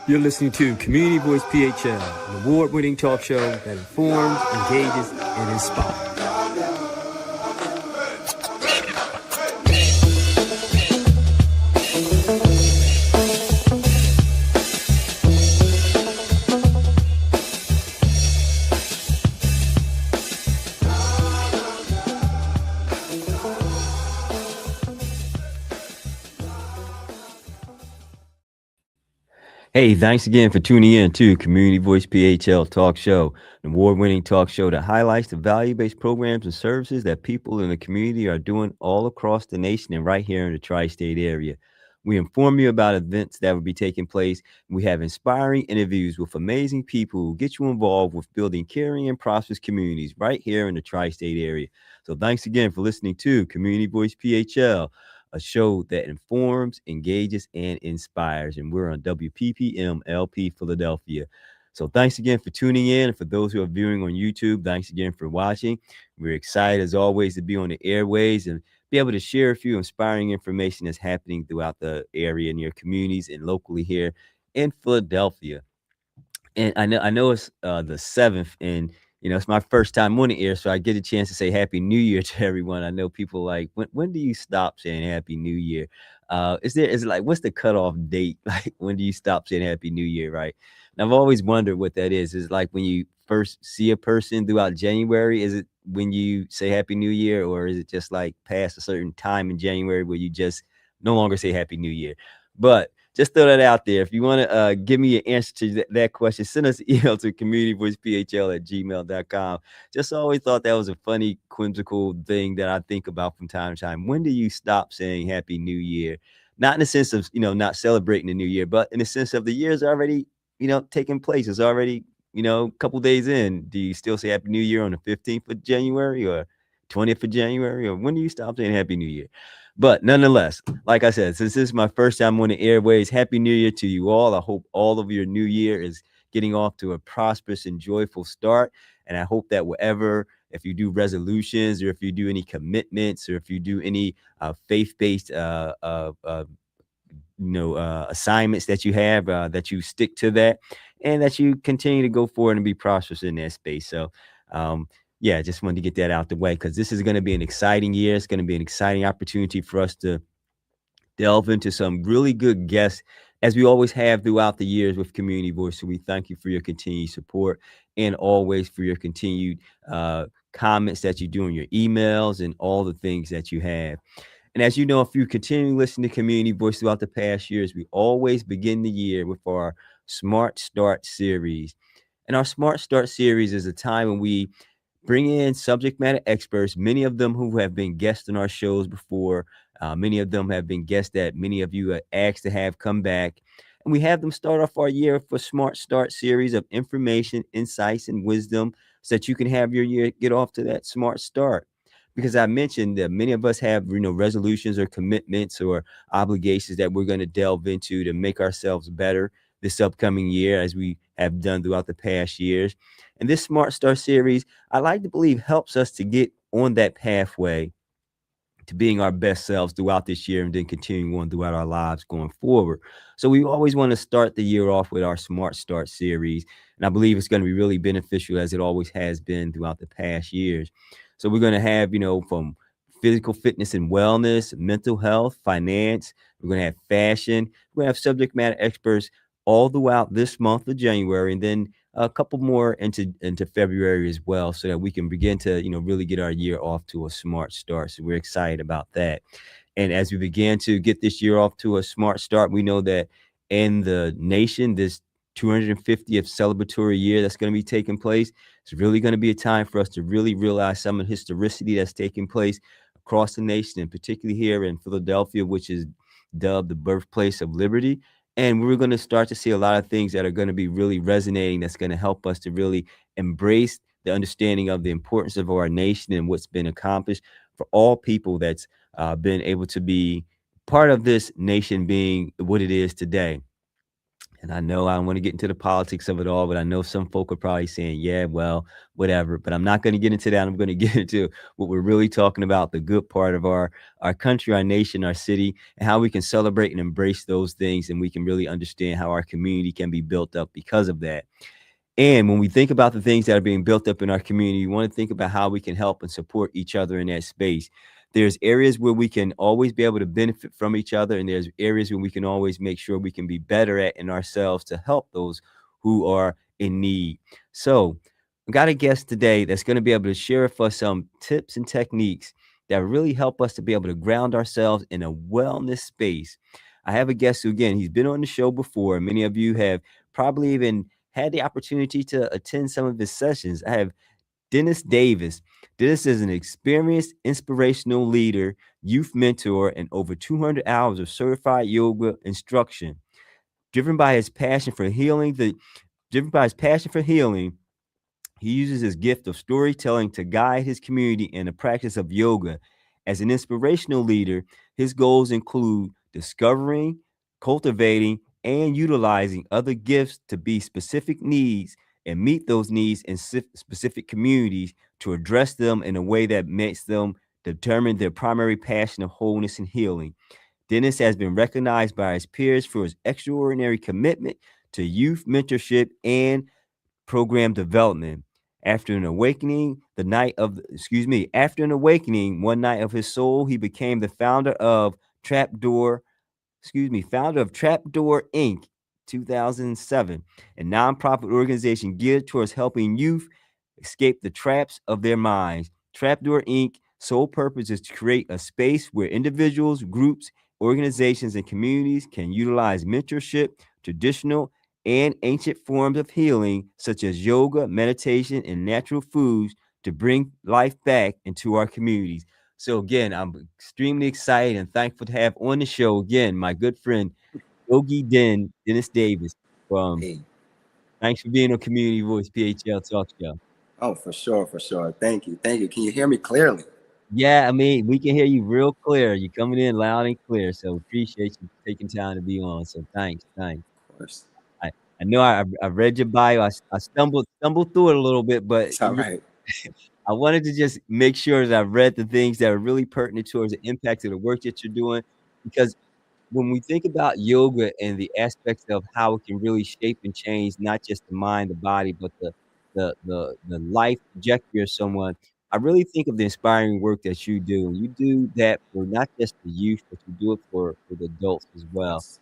You're listening to Community Voice PHL, an award-winning talk show that informs, engages, and inspires. Hey, thanks again for tuning in to Community Voice PHL Talk Show, an award-winning talk show that highlights the value-based programs and services that people in the community are doing all across the nation and right here in the tri-state area. We inform you about events that will be taking place. We have inspiring interviews with amazing people who get you involved with building caring and prosperous communities right here in the tri-state area. So thanks again for listening to Community Voice PHL, a show that informs, engages, and inspires. And we're on WPPM LP Philadelphia. So thanks again for tuning in. And for those who are viewing on YouTube, thanks again for watching. We're excited, as always, to be on the airways and be able to share a few inspiring information that's happening throughout the area and your communities and locally here in Philadelphia. And I know it's the 7th, and it's my first time on the air, so I get a chance to say Happy New Year to everyone. I know people like, when do you stop saying Happy New Year? Is it like, what's the cutoff date? Like, when do you stop saying Happy New Year, right? And I've always wondered what that is. Is like when you first see a person throughout January, is it when you say Happy New Year, or is it just like past a certain time in January where you just no longer say Happy New Year? But just throw that out there. If you want to give me an answer to that question, send us an email to communityvoicephl@gmail.com. Just always thought that was a funny, whimsical thing that I think about from time to time. When do you stop saying Happy New Year? Not in the sense of, not celebrating the new year, but in the sense of the year's already, taking place. It's already, a couple days in. Do you still say Happy New Year on the 15th of January or 20th of January? Or when do you stop saying Happy New Year? But nonetheless, like I said, since this is my first time on the airways, Happy New Year to you all. I hope all of your new year is getting off to a prosperous and joyful start. And I hope that if you do resolutions, or if you do any commitments, or if you do any faith-based assignments that you have, that you stick to that, and that you continue to go forward and be prosperous in that space. So yeah, just wanted to get that out the way, because this is going to be an exciting year. It's going to be an exciting opportunity for us to delve into some really good guests, as we always have throughout the years with Community Voice. So we thank you for your continued support, and always for your continued comments that you do in your emails and all the things that you have. And as you know, if you continue listening to Community Voice throughout the past years, we always begin the year with our Smart Start series. And our Smart Start series is a time when we bring in subject matter experts, many of them who have been guests on our shows before. Many of them have been guests that many of you are asked to have come back. And we have them start off our year for Smart Start series of information, insights, and wisdom, so that you can have your year get off to that smart start. Because I mentioned that many of us have, resolutions or commitments or obligations that we're going to delve into to make ourselves better this upcoming year, as we have done throughout the past years. And this Smart Start series, I like to believe, helps us to get on that pathway to being our best selves throughout this year, and then continuing on throughout our lives going forward. So we always want to start the year off with our Smart Start series. And I believe it's going to be really beneficial, as it always has been throughout the past years. So we're going to have, from physical fitness and wellness, mental health, finance. We're going to have fashion. We're going to have subject matter experts all throughout this month of January, and then a couple more into February as well, so that we can begin to, really get our year off to a smart start. So we're excited about that. And as we begin to get this year off to a smart start, we know that in the nation, this 250th celebratory year that's going to be taking place, it's really going to be a time for us to really realize some of the historicity that's taking place across the nation, and particularly here in Philadelphia, which is dubbed the birthplace of liberty. And we're going to start to see a lot of things that are going to be really resonating, that's going to help us to really embrace the understanding of the importance of our nation and what's been accomplished for all people that's been able to be part of this nation being what it is today. And I know I don't want to get into the politics of it all, but I know some folk are probably saying, yeah, well, whatever. But I'm not going to get into that. I'm going to get into what we're really talking about, the good part of our country, our nation, our city, and how we can celebrate and embrace those things. And we can really understand how our community can be built up because of that. And when we think about the things that are being built up in our community, we want to think about how we can help and support each other in that space. There's areas where we can always be able to benefit from each other, and there's areas where we can always make sure we can be better at in ourselves to help those who are in need. So, I got a guest today that's going to be able to share with us some tips and techniques that really help us to be able to ground ourselves in a wellness space. I have a guest who, again, he's been on the show before. Many of you have probably even had the opportunity to attend some of his sessions. I have Dennis Davis. Dennis is an experienced inspirational leader, youth mentor, and over 200 hours of certified yoga instruction. Driven by his passion for healing, driven by his passion for healing, he uses his gift of storytelling to guide his community in the practice of yoga. As an inspirational leader, his goals include discovering, cultivating, and utilizing other gifts to be specific needs and meet those needs in specific communities to address them in a way that makes them determine their primary passion of wholeness and healing. Dennis has been recognized by his peers for his extraordinary commitment to youth mentorship and program development. After an awakening, after an awakening, one night of his soul, he became the founder of Trapdoor Inc. 2007, a nonprofit organization geared towards helping youth escape the traps of their minds. Trapdoor Inc. sole purpose is to create a space where individuals, groups, organizations, and communities can utilize mentorship, traditional and ancient forms of healing, such as yoga, meditation, and natural foods, to bring life back into our communities. So again, I'm extremely excited and thankful to have on the show again my good friend YogiDen, Dennis Davis. Hey. Thanks for being on Community Voice PHL Talk Show. Oh, for sure, for sure. Thank you. Thank you. Can you hear me clearly? Yeah, I mean, we can hear you real clear. You're coming in loud and clear. So appreciate you taking time to be on. So thanks. Of course. I, I know I read your bio. I stumbled through it a little bit, but It's all right. I wanted to just make sure that I've read the things that are really pertinent towards the impact of the work that you're doing. Because when we think about yoga and the aspects of how it can really shape and change not just the mind, the body, but the life trajectory of someone, I really think of the inspiring work that you do. And you do that for not just the youth, but you do it for the adults as well. Yes.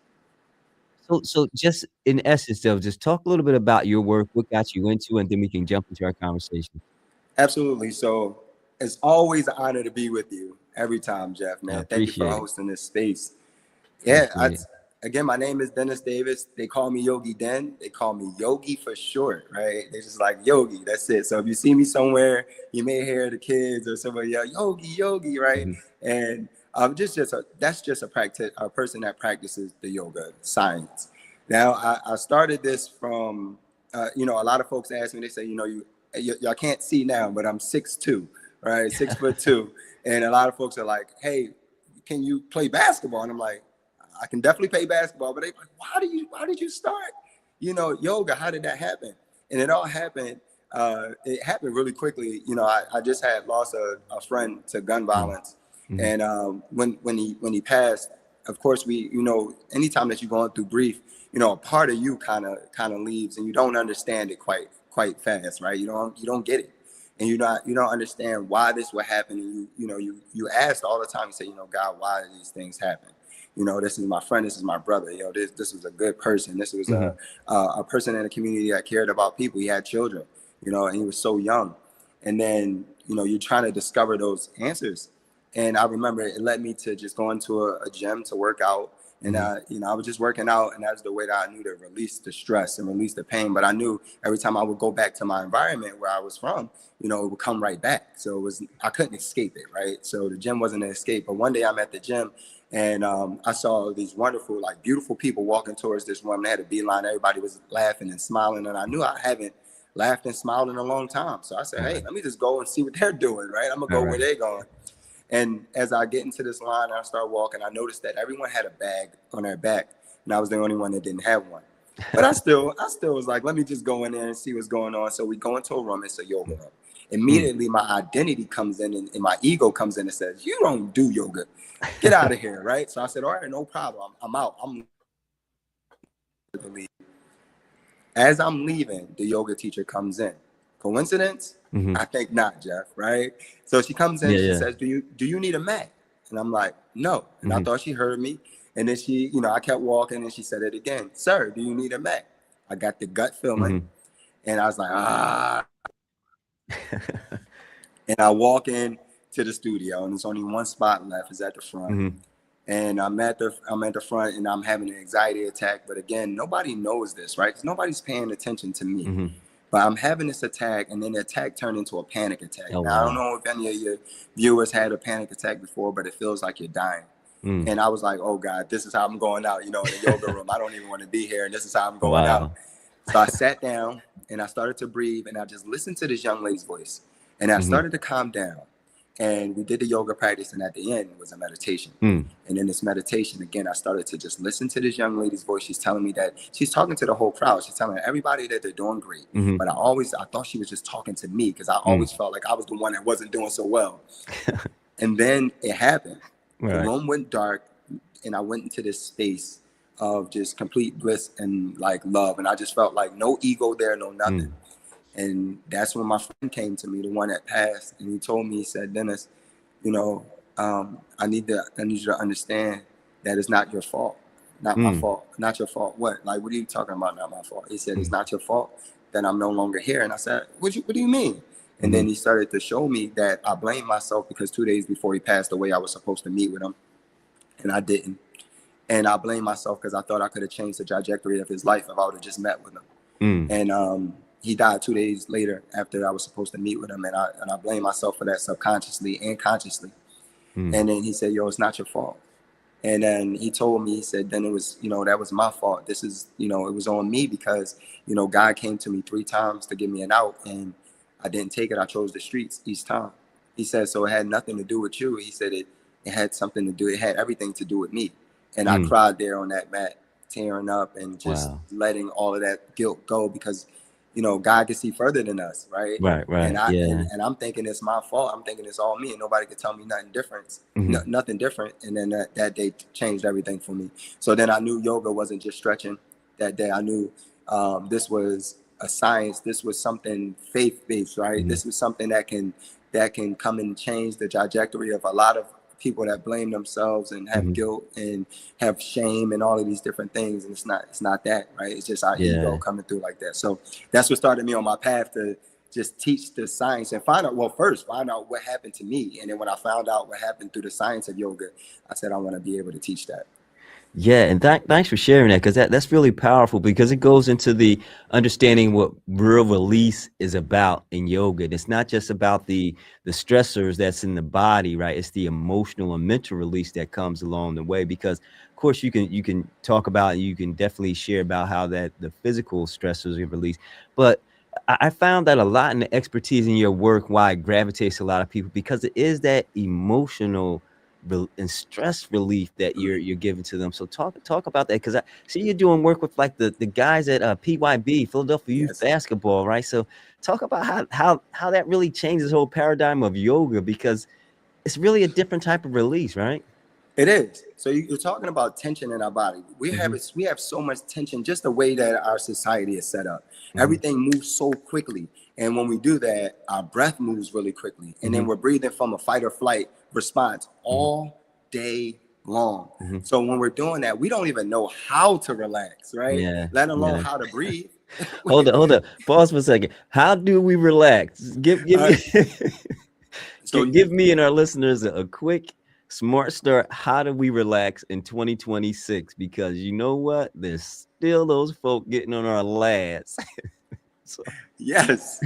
So just in essence, though, just talk a little bit about your work, what got you into, and then we can jump into our conversation. Absolutely. So it's always an honor to be with you every time, Jeff, I man. Thank you for appreciate it. hosting this space. Yeah, Appreciate it. again, my name is Dennis Davis. They call me YogiDen. They call me Yogi for short, right? They just like Yogi. That's it. So if you see me somewhere, you may hear the kids or somebody yell Yogi, Yogi, right? Mhm, And that's just a person that practices the yoga science. Now, I started this from, a lot of folks ask me. They say, y'all can't see now, but I'm 6'2", right? 6'2", and a lot of folks are like, hey, can you play basketball? And I'm like, I can definitely play basketball, but they like, why did you start, yoga? How did that happen? And it happened really quickly. I just had lost a friend to gun mhm, violence. mhm, And when he passed, of course, anytime that you're going through grief, a part of you kind of leaves, and you don't understand it quite fast, right? You don't get it, and you don't understand why this would happen. And you ask all the time. You say, God, why do these things happen? This is my friend. This is my brother. This was a good person. This was mhm, a person in the community that cared about people. He had children, and he was so young. And then, you're trying to discover those answers. And I remember it led me to just going to a gym to work out. And, mhm, I was just working out, and that's the way that I knew to release the stress and release the pain. But I knew every time I would go back to my environment where I was from, it would come right back. So I couldn't escape it, right? So the gym wasn't an escape. But one day I'm at the gym, and I saw these wonderful, like beautiful people walking towards this woman. They had a beeline. Everybody was laughing and smiling. And I knew I haven't laughed and smiled in a long time. So I said, all hey, right, let me just go and see what they're doing, right? I'm going to all go where right, they're going. And as I get into this line and I start walking, I noticed that everyone had a bag on their back, and I was the only one that didn't have one. But I still was like, let me just go in there and see what's going on. So we go into a room. It's a yoga room. Immediately, my identity comes in and my ego comes in and says, you don't do yoga. Get out of here, right? So I said, all right, no problem. I'm out. I'm leave. As I'm leaving, the yoga teacher comes in. Coincidence? I think not, Jeff, right? So she comes in, she says, do you need a mat? And I'm like, no. And I thought she heard me. And then she, I kept walking and she said it again. Sir, do you need a mat? I got the gut feeling. And I was like, and I walk in to the studio and there's only one spot left, is at the front. And I'm at the front and I'm having an anxiety attack. But again, nobody knows this, right? 'Cause nobody's paying attention to me. But I'm having this attack, and then the attack turned into a panic attack. Oh, now, wow. I don't know if any of your viewers had a panic attack before, but it feels like you're dying. And I was like, oh God, this is how I'm going out, in the yoga room. I don't even want to be here. And this is how I'm going out. So I sat down and I started to breathe and I just listened to this young lady's voice. And I started to calm down. And we did the yoga practice, and at the end it was a meditation. And in this meditation, again, I started to just listen to this young lady's voice. She's telling me that she's talking to the whole crowd. She's telling everybody that they're doing great. But I thought she was just talking to me because I always felt like I was the one that wasn't doing so well. And then it happened. The room went dark, and I went into this space of just complete bliss and like love. And I just felt like no ego there, no nothing. And that's when my friend came to me, the one that passed, and he told me, he said, Dennis, I need you to understand that it's not your fault, not my fault, not your fault. What are you talking about? Not my fault. He said, it's not your fault that I'm no longer here. And I said, what do you mean? And then he started to show me that I blamed myself because 2 days before he passed away, I was supposed to meet with him, and I didn't. And I blamed myself because I thought I could have changed the trajectory of his life if I would have just met with him. And he died 2 days later after I was supposed to meet with him. And I blame myself for that subconsciously and consciously. And then he said, yo, it's not your fault. And then he told me, he said, then it was, that was my fault. This is, it was on me because, God came to me 3 times to give me an out, and I didn't take it. I chose the streets each time. He said, so it had nothing to do with you. He said it had something to do, it had everything to do with me. And I cried there on that mat, tearing up and just letting all of that guilt go because, God can see further than us, right? Right. And I'm thinking it's my fault. I'm thinking it's all me, and nobody could tell me nothing different. Nothing different. And then that day changed everything for me. So then I knew yoga wasn't just stretching that day. I knew this was a science. This was something faith-based, right? This was something that can come and change the trajectory of a lot of people that blame themselves and have guilt and have shame and all of these different things. And it's not that, right? It's just our ego coming through like that. So that's what started me on my path to just teach the science and find out what happened to me. And then when I found out what happened through the science of yoga, I said, I want to be able to teach that. Yeah, and thanks for sharing that, because that's really powerful, because it goes into the understanding what real release is about in yoga. And it's not just about the stressors that's in the body, right? It's the emotional and mental release that comes along the way. Because of course you can talk about, and you can definitely share about how that the physical stressors are released, but I found that a lot in the expertise in your work, why it gravitates a lot of people, because it is that emotional and stress relief that you're giving to them. So talk about that, because I see you're doing work with like the guys at PYB, Philadelphia Youth Basketball, right? So talk about how that really changes the whole paradigm of yoga, because it's really a different type of release, right? It is. So you're talking about tension in our body. We have so much tension, just the way that our society is set up. Everything moves so quickly. And when we do that, our breath moves really quickly. And then we're breathing from a fight or flight response all day long. So when we're doing that, we don't even know how to relax, right? Let alone how to breathe. Hold up. Pause for a second. How do we relax? Give me give me and our listeners a quick smart start. How do we relax in 2026? Because you know what? There's still those folk getting on our last. Yes.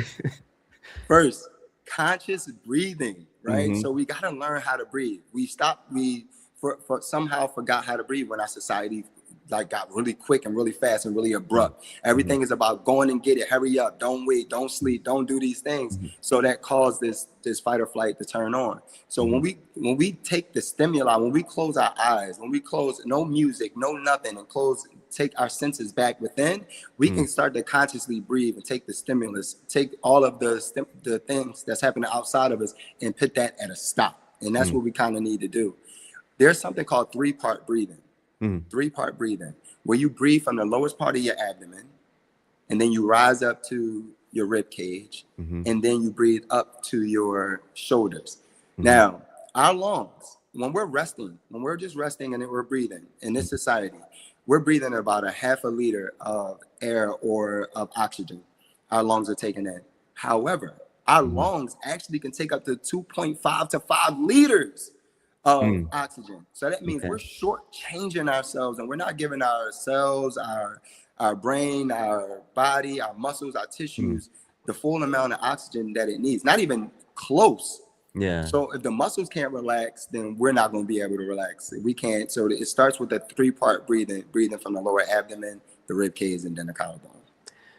First, conscious breathing, right? So we got to learn how to breathe. We somehow forgot how to breathe when our society like got really quick and really fast and really abrupt. Everything is about going and get it, hurry up, don't wait, don't sleep, don't do these things. So that caused this fight or flight to turn on. So when we take the stimuli, when we close our eyes, when we close, no music, no nothing, and take our senses back within, we can start to consciously breathe and take the stimulus, take all of the things that's happening outside of us and put that at a stop. And that's what we kind of need to do. There's something called three-part breathing. Three-part breathing, where you breathe from the lowest part of your abdomen, and then you rise up to your rib cage, and then you breathe up to your shoulders. Now, our lungs, when we're just resting and then we're breathing in this society, we're breathing about a half a liter of air or of oxygen. Our lungs are taking in. However, our lungs actually can take up to 2.5 to 5 liters of oxygen. So that means we're shortchanging ourselves, and we're not giving our cells, our brain, our body, our muscles, our tissues, the full amount of oxygen that it needs. Not even close. Yeah. So if the muscles can't relax, then we're not going to be able to relax. We can't. So it starts with a three-part breathing from the lower abdomen, the rib cage, and then the collarbone.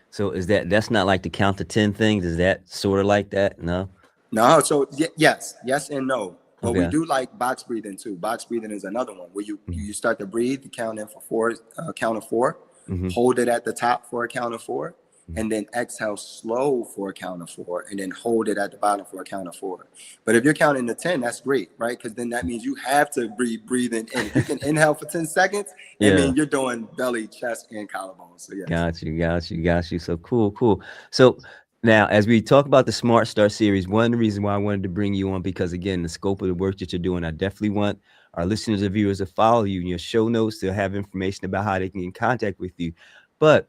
So that's not like the count to 10 things? Is that sort of like that? No. No. So yes and no. But we do like box breathing too. Box breathing is another one where you start to breathe, you count in for count of 4, hold it at the top for a count of 4, and then exhale slow for a count of 4, and then hold it at the bottom for a count of 4. But if you're counting to 10, that's great, right? Because then that means you have to breathe in. If you can inhale for 10 seconds, I mean, you're doing belly, chest, and collarbone. So yes. Got you. So cool. So now, as we talk about the Smart Start series, one of the reasons why I wanted to bring you on, because again, the scope of the work that you're doing, I definitely want our listeners and viewers to follow you in your show notes, to have information about how they can get in contact with you. But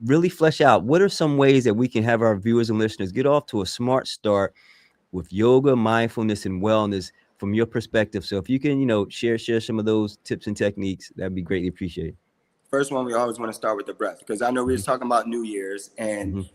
really flesh out, what are some ways that we can have our viewers and listeners get off to a smart start with yoga, mindfulness, and wellness from your perspective? So if you can, share some of those tips and techniques, that'd be greatly appreciated. First one, we always want to start with the breath, because I know we were talking about New Year's, and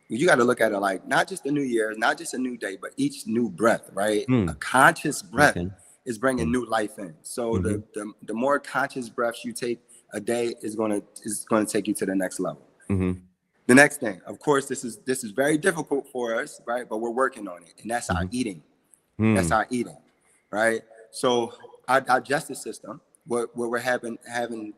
you got to look at it like not just a new year, not just a new day, but each new breath, right? A conscious breath is bringing new life in. So the more conscious breaths you take a day is going to take you to the next level. The next thing, of course, this is very difficult for us, right? But we're working on it, and that's our eating. That's our eating, right? So our digestive system, what we're having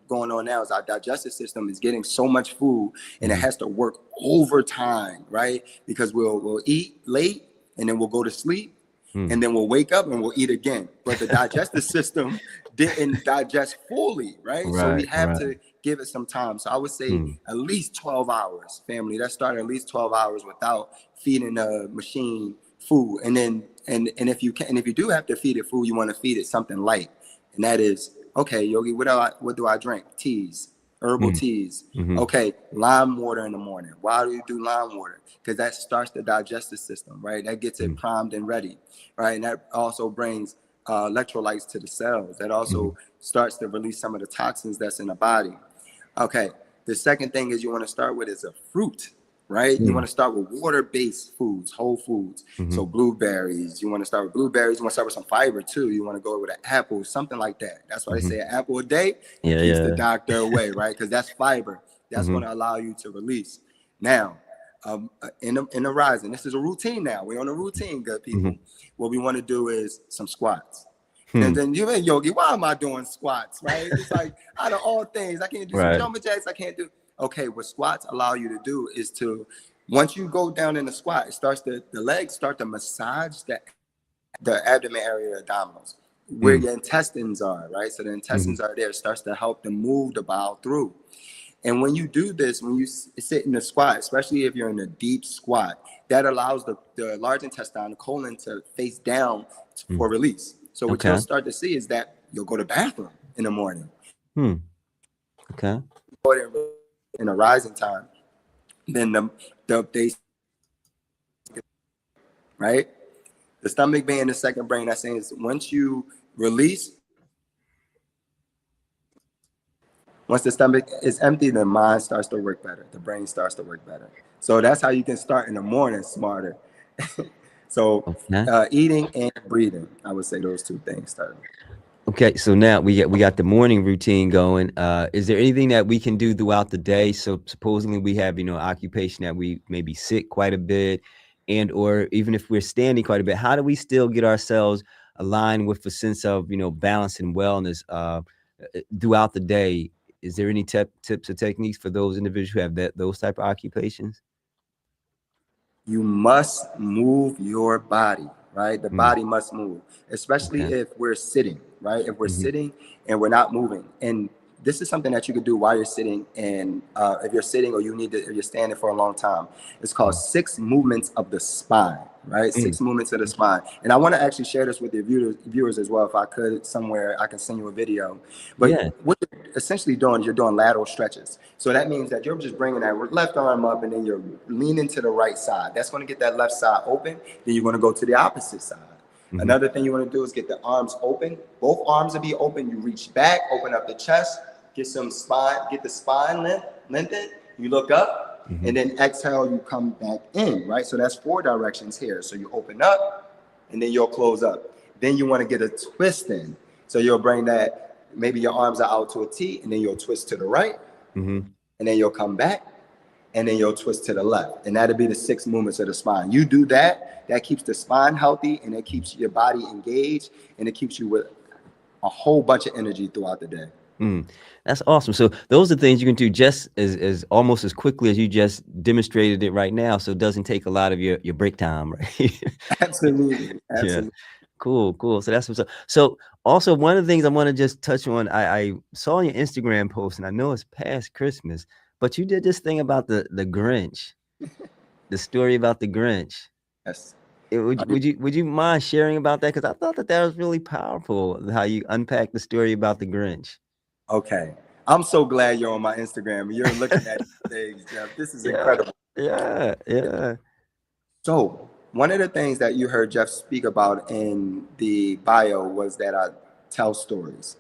going on now is our digestive system is getting so much food, and it has to work overtime, right? Because we'll eat late, and then we'll go to sleep, and then we'll wake up and we'll eat again. But the digestive system didn't digest fully, right? So we have to give it some time. So I would say at least 12 hours, family. Let's start at least 12 hours without feeding a machine food. And then and if you do have to feed it food, you want to feed it something light. And that is, okay, Yogi, what do I drink? Teas, herbal teas. Okay, lime water in the morning. Why do you do lime water? Because that starts the digestive system, right? That gets it primed and ready, right? And that also brings electrolytes to the cells. That also starts to release some of the toxins that's in the body. Okay, the second thing is you want to start with is a fruit, right? You want to start with water-based foods, whole foods. So blueberries, you want to start with blueberries. You want to start with some fiber too. You want to go with an apple, something like that. That's why they say an apple a day keeps the doctor away, right? Because that's fiber. That's going to allow you to release. Now, in the rising, this is a routine now. We're on a routine, good people. What we want to do is some squats. And then you and Yogi, why am I doing squats, right? It's like, out of all things, I can't do some jumping jacks. I can't do. Okay, what squats allow you to do is to, once you go down in the squat, it starts the legs start to massage the abdomen area, abdominals, where your intestines are, right? So the intestines are there. It starts to help them move the bowel through. And when you do this, when you sit in the squat, especially if you're in a deep squat, that allows the large intestine, the colon, to face down for release. So what you'll start to see is that you'll go to the bathroom in the morning. Okay. In a rising time, then they right? The stomach being the second brain, that's saying is once you release, once the stomach is empty, the mind starts to work better. The brain starts to work better. So that's how you can start in the morning smarter. So eating and breathing, I would say those two things starting. Okay, so now we got the morning routine going. Is there anything that we can do throughout the day? So supposedly we have, occupation that we maybe sit quite a bit, and or even if we're standing quite a bit, how do we still get ourselves aligned with a sense of, balance and wellness throughout the day? Is there any tips or techniques for those individuals who have those type of occupations? You must move your body, right? The Mm, body must move, especially okay. if we're sitting, right? If we're Hmm. sitting and we're not moving. And this is something that you can do while you're sitting. And if you're sitting or if you're standing for a long time, it's called 6 movements of the spine, right? Mm, 6 movements of the spine. And I want to actually share this with your viewers as well. If I could, somewhere I can send you a video. But yeah. what you're essentially doing is you're doing lateral stretches. So that means that you're just bringing that left arm up and then you're leaning to the right side. That's going to get that left side open. Then you're going to go to the opposite side. Hmm. Another thing you want to do is get the arms open. Both arms will be open. You reach back, open up the chest, get some spine, get the spine lengthened. You look up, Hmm. and then exhale, you come back in, right? So that's 4 directions here. So you open up, and then you'll close up. Then you want to get a twist in. So you'll bring that, maybe your arms are out to a T, and then you'll twist to the right, Hmm. and then you'll come back, and then you'll twist to the left. And that'll be the 6 movements of the spine. You do that, that keeps the spine healthy, and it keeps your body engaged, and it keeps you with a whole bunch of energy throughout the day. Mm, that's awesome. So those are things you can do just as almost as quickly as you just demonstrated it right now. So it doesn't take a lot of your break time, right? Absolutely. Yeah. Absolutely. Cool. So that's what's up. So also one of the things I want to just touch on, I saw on your Instagram post, and I know it's past Christmas, but you did this thing about the Grinch, the story about the Grinch. Yes. Would you mind sharing about that? Because I thought that was really powerful how you unpacked the story about the Grinch. Okay. I'm so glad you're on my Instagram. You're looking at these things, Jeff. This is Yeah, incredible. yeah. So, one of the things that you heard Jeff speak about in the bio was that I tell stories.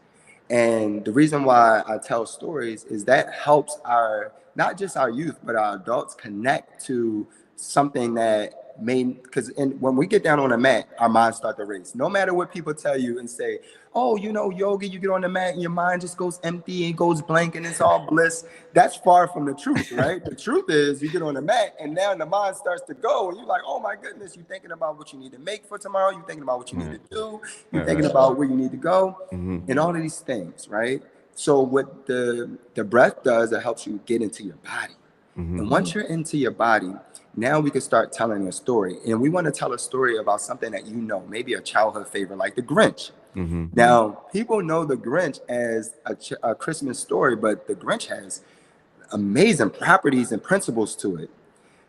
And the reason why I tell stories is that helps our, not just our youth, but our adults connect to something that may, because when we get down on the mat, our minds start to race. No matter what people tell you and say, oh, yoga, you get on the mat and your mind just goes empty and goes blank and it's all bliss. That's far from the truth, right? The truth is you get on the mat and now the mind starts to go and you're like, oh my goodness, you're thinking about what you need to make for tomorrow. You're thinking about what you need Right, to do. You're thinking right. about where you need to go Mhm, and all of these things, right? So what the breath does, it helps you get into your body. And mhm, once you're into your body, now we can start telling a story. And we want to tell a story about something that you know, maybe a childhood favorite like the Grinch. mhm, Now, people know the Grinch as a Christmas story, but the Grinch has amazing properties and principles to it.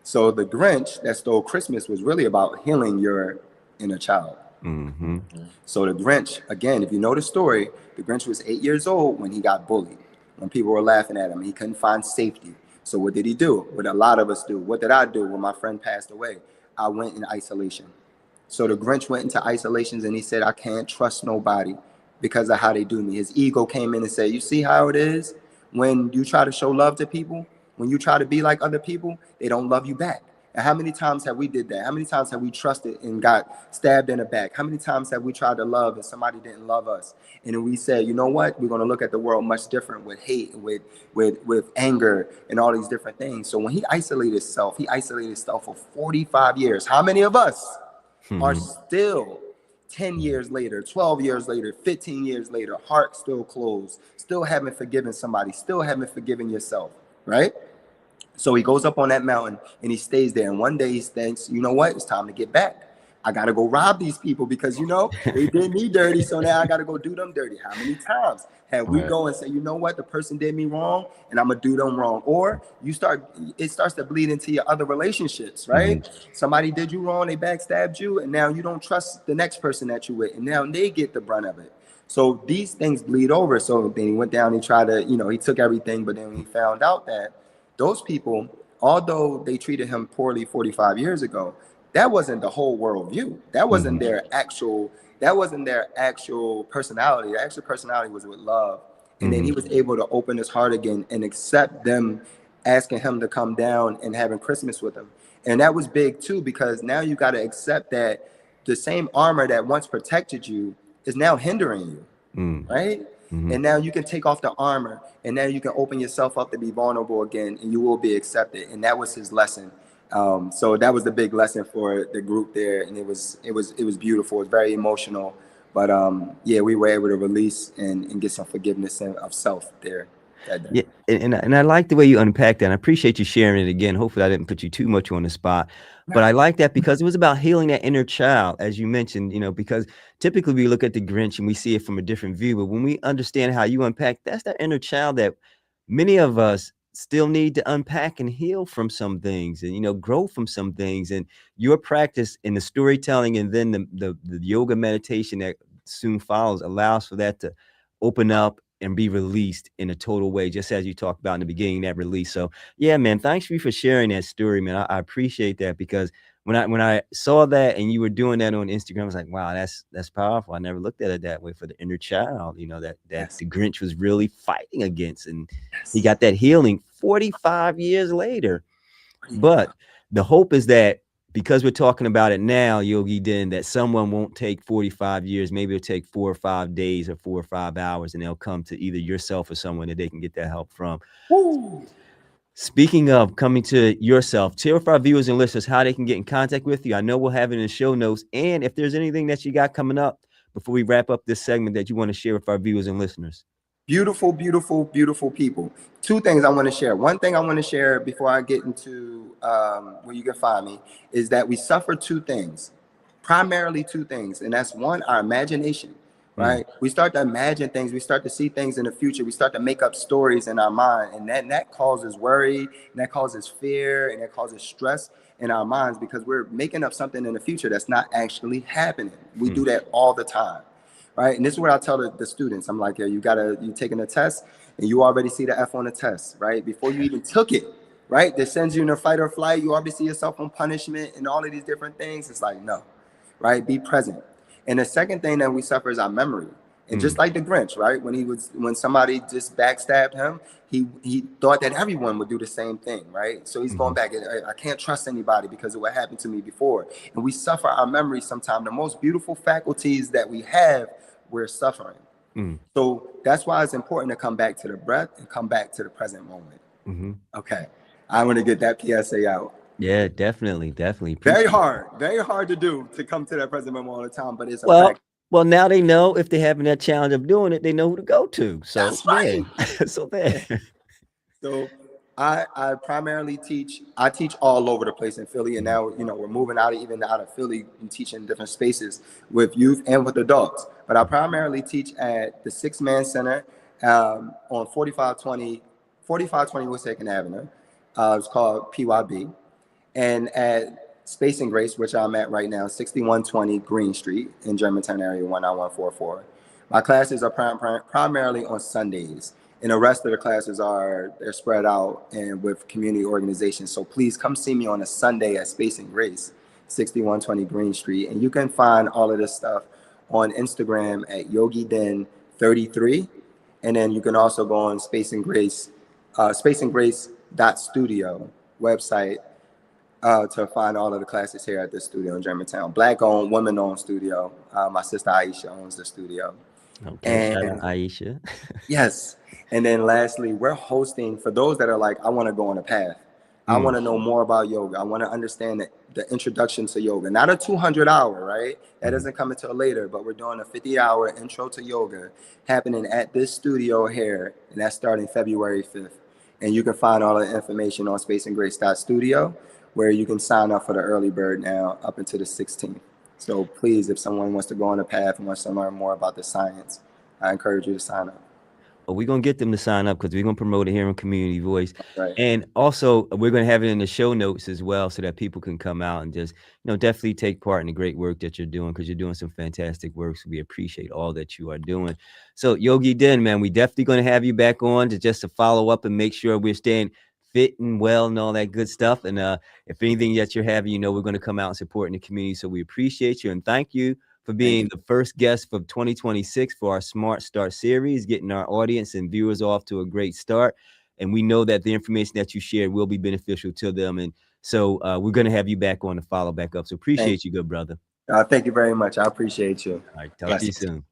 So the Grinch that stole Christmas was really about healing your inner child. mhm, So the Grinch, again, if you know the story, the Grinch was 8 years old when he got bullied, when people were laughing at him. He couldn't find safety. So what did he do? What a lot of us do. What did I do when my friend passed away? I went in isolation. So the Grinch went into isolations and he said, I can't trust nobody because of how they do me. His ego came in and said, you see how it is? When you try to show love to people, when you try to be like other people, they don't love you back. And how many times have we did that? How many times have we trusted and got stabbed in the back? How many times have we tried to love and somebody didn't love us? And then we said, you know what? We're going to look at the world much different with hate, with anger and all these different things. So when he isolated himself for 45 years. How many of us are mhm, still 10 years later, 12 years later, 15 years later, heart still closed, still haven't forgiven somebody, still haven't forgiven yourself, right? So he goes up on that mountain and he stays there. And one day he thinks, you know what? It's time to get back. I got to go rob these people because, they did me dirty. So now I got to go do them dirty. How many times have we right, go and say, you know what? The person did me wrong and I'm going to do them wrong. Or it starts to bleed into your other relationships, mhm, right? Somebody did you wrong. They backstabbed you. And now you don't trust the next person that you with. And now they get the brunt of it. So these things bleed over. So then he went down, he tried to, he took everything. But then he found out that those people, although they treated him poorly 45 years ago, that wasn't the whole worldview. That wasn't mhm, their actual. That wasn't their actual personality. Their actual personality was with love. And then he mhm, was able to open his heart again and accept them asking him to come down and having Christmas with him. And that was big too, because now you got to accept that the same armor that once protected you is now hindering you. right? And now you can take off the armor, and now you can open yourself up to be vulnerable again, and you will be accepted. And that was his lesson. So that was the big lesson for the group there, and it was beautiful. It was very emotional, but yeah, we were able to release and get some forgiveness of self there that day. Yeah, and I like the way you unpacked that, and I appreciate you sharing it again. Hopefully, I didn't put you too much on the spot, but I like that because it was about healing that inner child, as you mentioned, because typically we look at the Grinch and we see it from a different view, but when we understand how you unpack, that's that inner child that many of us still need to unpack and heal from some things and, grow from some things. And your practice in the storytelling and then the yoga meditation that soon follows allows for that to open up and be released in a total way, just as you talked about in the beginning, that release. So yeah, man, thanks for sharing that story, man. I appreciate that because when I saw that and you were doing that on Instagram, I was like, wow, that's powerful. I never looked at it that way for the inner child, that Yes, the Grinch was really fighting against. And he yes. got that healing 45 years later. But the hope is that because we're talking about it now, Yogi Den, that someone won't take 45 years. Maybe it'll take 4 or 5 days or 4 or 5 hours, and they'll come to either yourself or someone that they can get that help from. Woo. Speaking of coming to yourself, tell our viewers and listeners how they can get in contact with you. I know we'll have it in the show notes. And if there's anything that you got coming up before we wrap up this segment that you want to share with our viewers and listeners. Beautiful, beautiful, beautiful people. Two things I want to share. One thing I want to share before I get into where you can find me is that we suffer two things, primarily two things. And that's one, our imagination, right? We start to imagine things. We start to see things in the future. We start to make up stories in our mind. And that causes worry, and that causes fear, and that causes stress in our minds because we're making up something in the future that's not actually happening. We do that all the time. Right. And this is what I tell the students. I'm like, yeah, you taking a test and you already see the F on the test, right? Before you even took it, right? That sends you in a fight or flight. You already see yourself on punishment and all of these different things. It's like, no, right? Be present. And the second thing that we suffer is our memory. And just like the Grinch, right? When somebody just backstabbed him, he thought that everyone would do the same thing, right? So he's going back. I can't trust anybody because of what happened to me before. And we suffer our memory sometimes. The most beautiful faculties that we have, we're suffering. So that's why it's important to come back to the breath and come back to the present moment. Okay. I'm going to get that PSA out. Yeah, definitely. Very hard to do to come to that present moment all the time, but it's a Well, practice. well, now they know if they're having that challenge of doing it, they know who to go to. So That's right. so there. So I primarily teach. I teach all over the place in Philly, and now we're moving even out of Philly and teaching different spaces with youth and with adults. But I primarily teach at the Six Man Center on 4520 West Second Avenue. It's called PYB, and at Space and Grace, which I'm at right now, 6120 Green Street in Germantown area 19144. My classes are primarily on Sundays, and the rest of the classes they're spread out and with community organizations. So please come see me on a Sunday at Space and Grace, 6120 Green Street, and you can find all of this stuff on Instagram at YogiDen33, and then you can also go on Space and Grace, spaceandgrace.studio website to find all of the classes here at the studio in Germantown. Black-owned, women-owned studio. My sister Aisha owns the studio. Okay, shout out Aisha. Yes. And then lastly, we're hosting, for those that are like, I want to go on a path. I want to know more about yoga. I want to understand the introduction to yoga. Not a 200-hour, right? That doesn't come until later, but we're doing a 50-hour intro to yoga happening at this studio here, and that's starting February 5th. And you can find all the information on spaceandgrace.studio, where you can sign up for the early bird now up until the 16th. So please, if someone wants to go on a path and wants to learn more about the science, I encourage you to sign up. Well, we're going to get them to sign up because we're going to promote it here on Community Voice. Right. And also, we're going to have it in the show notes as well so that people can come out and just, definitely take part in the great work that you're doing because you're doing some fantastic work. So we appreciate all that you are doing. So Yogi Den, man, we definitely going to have you back on to follow up and make sure we're staying fit and well and all that good stuff. And if anything that you're having, we're going to come out and support in the community. So we appreciate you and thank you for being the first guest for 2026 for our Smart Start series, getting our audience and viewers off to a great start. And we know that the information that you shared will be beneficial to them. And so we're going to have you back on to follow back up. So appreciate you, good brother. Thank you very much. I appreciate you. All right. Talk to you soon.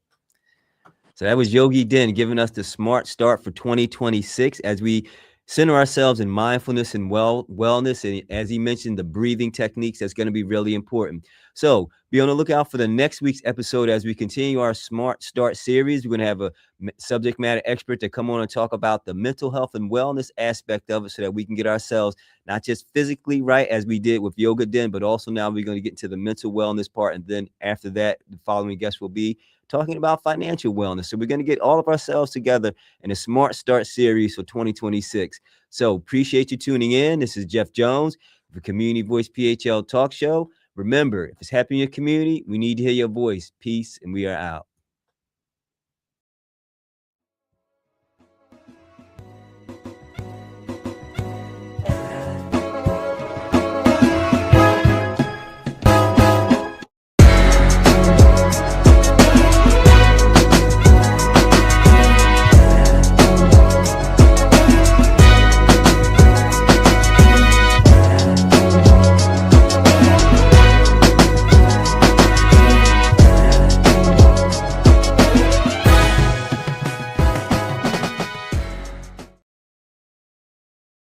So that was YogiDen giving us the smart start for 2026 as we center ourselves in mindfulness and wellness. And as he mentioned, the breathing techniques, that's going to be really important. So be on the lookout for the next week's episode as we continue our Smart Start series. We're going to have a subject matter expert to come on and talk about the mental health and wellness aspect of it so that we can get ourselves not just physically right as we did with YogiDen, but also now we're going to get into the mental wellness part. And then after that, the following guest will be talking about financial wellness. So we're going to get all of ourselves together in a Smart Start series for 2026. So appreciate you tuning in. This is Jeff Jones for Community Voice PHL Talk Show. Remember, if it's happening in your community, we need to hear your voice. Peace, and we are out.